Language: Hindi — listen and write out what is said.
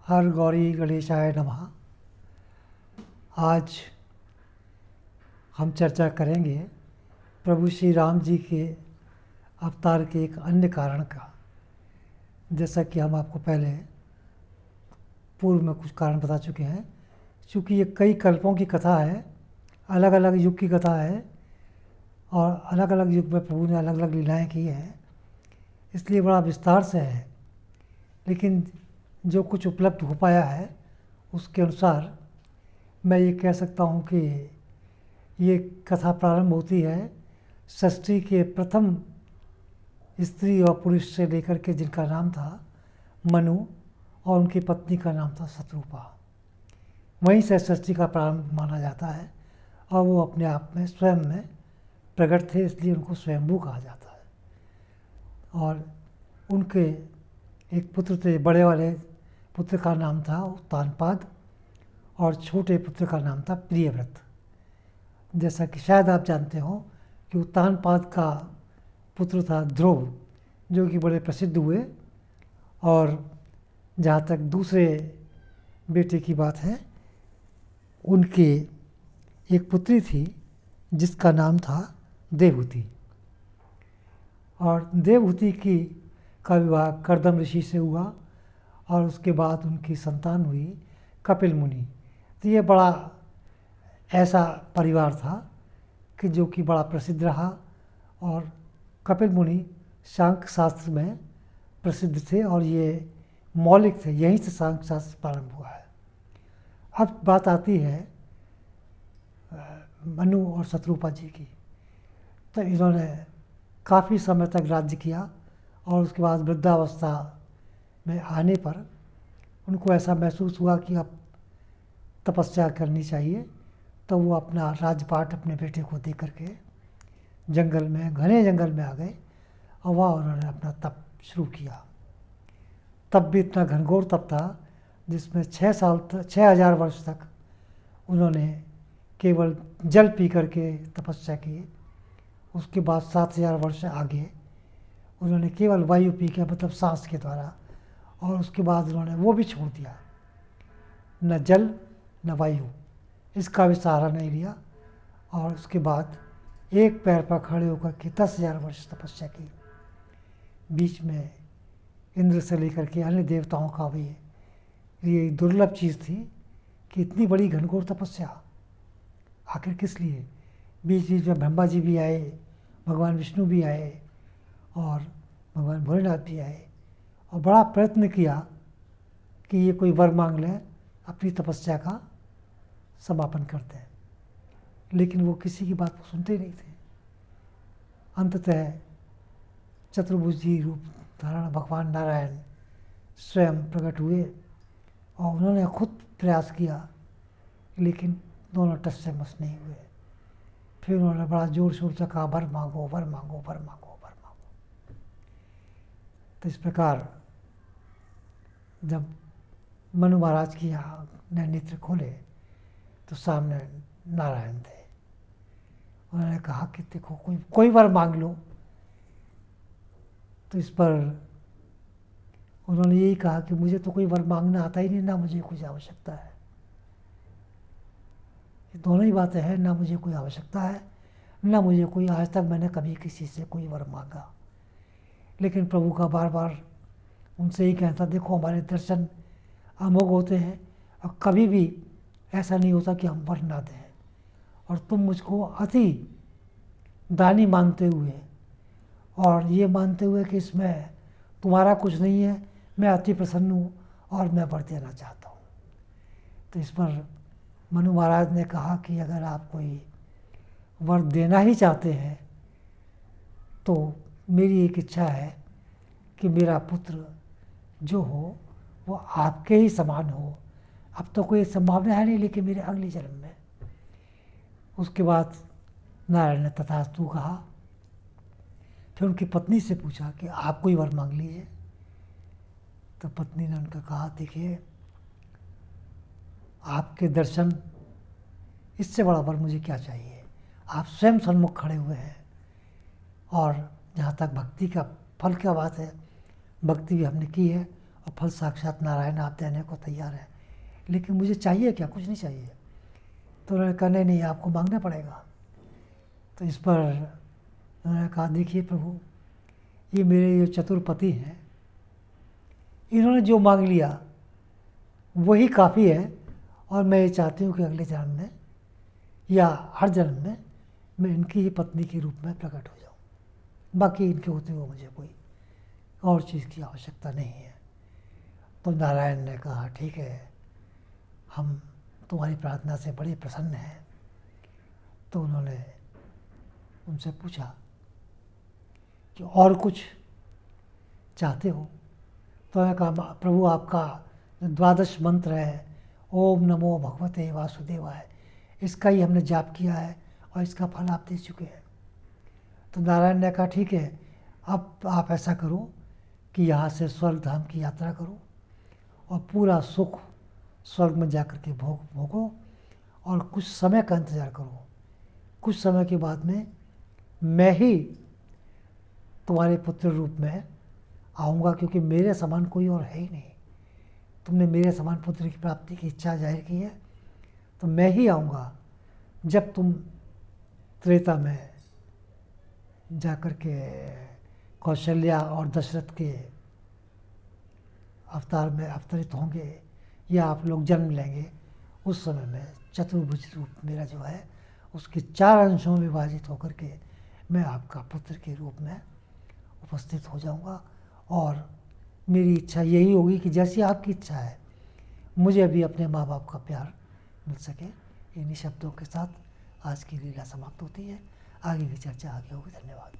हर गौरी गणेशाय नमः। आज हम चर्चा करेंगे प्रभु श्री राम जी के अवतार के एक अन्य कारण का। जैसा कि हम आपको पहले पूर्व में कुछ कारण बता चुके हैं, क्योंकि ये कई कल्पों की कथा है, अलग अलग युग की कथा है और अलग अलग युग में प्रभु ने अलग अलग लीलाएं की हैं, इसलिए बड़ा विस्तार से है। लेकिन जो कुछ उपलब्ध हो पाया है उसके अनुसार मैं ये कह सकता हूँ कि ये कथा प्रारंभ होती है सृष्टि के प्रथम स्त्री और पुरुष से लेकर के, जिनका नाम था मनु और उनकी पत्नी का नाम था शत्रुपा। वहीं से सृष्टि का प्रारंभ माना जाता है और वो अपने आप में स्वयं में प्रकट थे, इसलिए उनको स्वयंभू कहा जाता है। और उनके एक पुत्र थे, बड़े वाले पुत्र का नाम था उत्तानपाद और छोटे पुत्र का नाम था प्रियव्रत। जैसा कि शायद आप जानते हो कि उत्तानपाद का पुत्र था ध्रुव, जो कि बड़े प्रसिद्ध हुए। और जहाँ तक दूसरे बेटे की बात है, उनकी एक पुत्री थी जिसका नाम था देवहूति। और देवहूति का विवाह कर्दम ऋषि से हुआ और उसके बाद उनकी संतान हुई कपिल मुनि। तो ये बड़ा ऐसा परिवार था कि जो कि बड़ा प्रसिद्ध रहा और कपिल मुनि सांख्य शास्त्र में प्रसिद्ध थे और ये मौलिक थे, यहीं से सांख्य शास्त्र प्रारंभ हुआ है। अब बात आती है मनु और शत्रुपा जी की। तो इन्होंने काफ़ी समय तक राज्य किया और उसके बाद वृद्धावस्था में आने पर उनको ऐसा महसूस हुआ कि अब तपस्या करनी चाहिए। तो वो अपना राजपाट अपने बेटे को दे करके जंगल में, घने जंगल में आ गए और वहाँ उन्होंने अपना तप शुरू किया। तब भी इतना घनघोर तप था जिसमें 6,000 वर्ष तक उन्होंने केवल जल पी करके तपस्या की। उसके बाद 7,000 वर्ष आगे उन्होंने केवल वायु पी के, मतलब सांस के द्वारा, और उसके बाद उन्होंने वो भी छोड़ दिया, न जल न वायु, इसका भी सहारा नहीं लिया। और उसके बाद एक पैर पर खड़े होकर के 10,000 वर्ष तपस्या की। बीच में इंद्र से लेकर के अन्य देवताओं का भी ये दुर्लभ चीज़ थी कि इतनी बड़ी घनघोर तपस्या आखिर किस लिए। बीच बीच में ब्रह्मा जी भी आए, भगवान विष्णु भी आए और भगवान भोलेनाथ भी आए और बड़ा प्रयत्न किया कि ये कोई वर मांग लें, अपनी तपस्या का समापन करते हैं। लेकिन वो किसी की बात को सुनते नहीं थे। अंततः चतुर्भुजी रूप धारण भगवान नारायण स्वयं प्रकट हुए और उन्होंने खुद प्रयास किया, लेकिन दोनों टस से मस नहीं हुए। फिर उन्होंने बड़ा जोर शोर से कहा, वर मांगो वर मांगो वर मांगो वर मांगो। तो इस प्रकार जब मनु महाराज की यहाँ ने नेत्र खोले तो सामने नारायण थे। उन्होंने कहा कि देखो कोई वर मांग लो। तो इस पर उन्होंने यही कहा कि मुझे तो कोई वर मांगना आता ही नहीं, ना मुझे कुछ आवश्यकता है। ये दोनों ही बातें हैं, ना मुझे कोई आवश्यकता है, ना मुझे कोई, आज तक मैंने कभी किसी से कोई वर मांगा। लेकिन प्रभु का बार बार उनसे ही कहता, देखो हमारे दर्शन अमोघ होते हैं और कभी भी ऐसा नहीं होता कि हम वर ना दें। और तुम मुझको अति दानी मानते हुए और ये मानते हुए कि इसमें तुम्हारा कुछ नहीं है, मैं अति प्रसन्न हूँ और मैं वर देना चाहता हूँ। तो इस पर मनु महाराज ने कहा कि अगर आप कोई वर देना ही चाहते हैं तो मेरी एक इच्छा है कि मेरा पुत्र जो हो वो आपके ही समान हो। अब तो कोई संभावना है नहीं, लेकिन मेरे अगले जन्म में। उसके बाद नारायण ने तथास्तु कहा। फिर उनकी पत्नी से पूछा कि आप कोई वर मांग लीजिए। तो पत्नी ने उनका कहा, देखिए आपके दर्शन, इससे बड़ा वर मुझे क्या चाहिए। आप स्वयं सन्मुख खड़े हुए हैं और जहाँ तक भक्ति का फल क्या बात है, भक्ति भी हमने की है और फल साक्षात नारायण आप देने को तैयार हैं, लेकिन मुझे चाहिए क्या? कुछ नहीं चाहिए। तो उन्होंने कहा नहीं आपको मांगना पड़ेगा। तो इस पर उन्होंने कहा देखिए प्रभु, ये मेरे जो चतुर्पति हैं, इन्होंने जो मांग लिया वही काफ़ी है, और मैं ये चाहती हूँ कि अगले जन्म में या हर जन्म में मैं इनकी ही पत्नी के रूप में प्रकट हो जाऊँ। बाकी इनके होते हुए मुझे कोई और चीज़ की आवश्यकता नहीं है। तो नारायण ने कहा ठीक है, हम तुम्हारी प्रार्थना से बड़े प्रसन्न हैं। तो उन्होंने उनसे पूछा कि और कुछ चाहते हो? तो उन्होंने कहा प्रभु आपका जो 12 मंत्र है, ओम नमो भगवते वासुदेवाय, इसका ही हमने जाप किया है और इसका फल आप दे चुके हैं। तो नारायण ने कहा ठीक है, अब आप ऐसा करो कि यहाँ से स्वर्ग धाम की यात्रा करो और पूरा सुख स्वर्ग में जाकर के भोगो और कुछ समय का इंतज़ार करो। कुछ समय के बाद में मैं ही तुम्हारे पुत्र रूप में आऊँगा, क्योंकि मेरे समान कोई और है ही नहीं। तुमने मेरे समान पुत्र की प्राप्ति की इच्छा जाहिर की है, तो मैं ही आऊँगा जब तुम त्रेता में जाकर के कौशल्या और दशरथ के अवतार में अवतरित होंगे या आप लोग जन्म लेंगे। उस समय में चतुर्भुज रूप मेरा जो है उसके 4 अंशों में विभाजित होकर के मैं आपका पुत्र के रूप में उपस्थित हो जाऊंगा। और मेरी इच्छा यही होगी कि जैसी आपकी इच्छा है मुझे भी अपने माँ बाप का प्यार मिल सके। इन्हीं शब्दों के साथ आज की लीला समाप्त होती है। आगे की चर्चा आगे होगी। धन्यवाद।